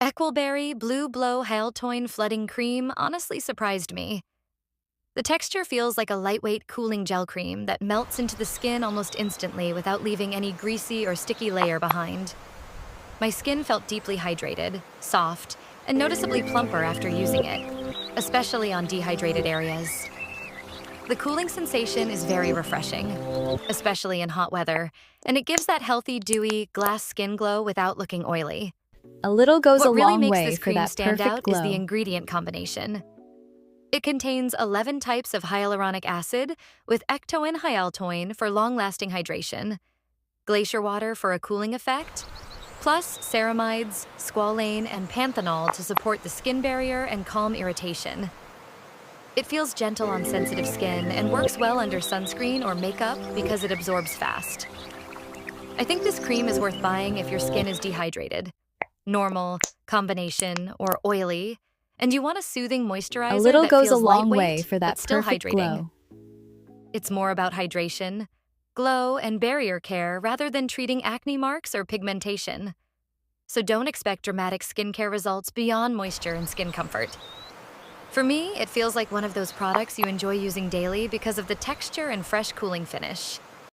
EQQUALBERRY Blue Blow HYALTOIN Flooding Cream honestly surprised me. The texture feels like a lightweight cooling gel cream that melts into the skin almost instantly without leaving any greasy or sticky layer behind. My skin felt deeply hydrated, soft, and noticeably plumper after using it, especially on dehydrated areas. The cooling sensation is very refreshing, especially in hot weather, and it gives that healthy, dewy, glass skin glow without looking oily. A little goes a What really long makes way this for cream that stand perfect out is the glow. ingredient combination. It contains 11 types of hyaluronic acid with ectoin hyaltoin for long-lasting hydration, glacier water for a cooling effect, plus ceramides, squalane, and panthenol to support the skin barrier and calm irritation. It feels gentle on sensitive skin and works well under sunscreen or makeup because it absorbs fast. I think this cream is worth buying if your skin is dehydrated, normal, combination, or oily, and you want a soothing moisturizer A little that goes a feels long way lightweight for but that still perfect hydrating. glow. It's more about hydration, glow, and barrier care rather than treating acne marks or pigmentation. So don't expect dramatic skincare results beyond moisture and skin comfort. For me, it feels like one of those products you enjoy using daily because of the texture and fresh cooling finish.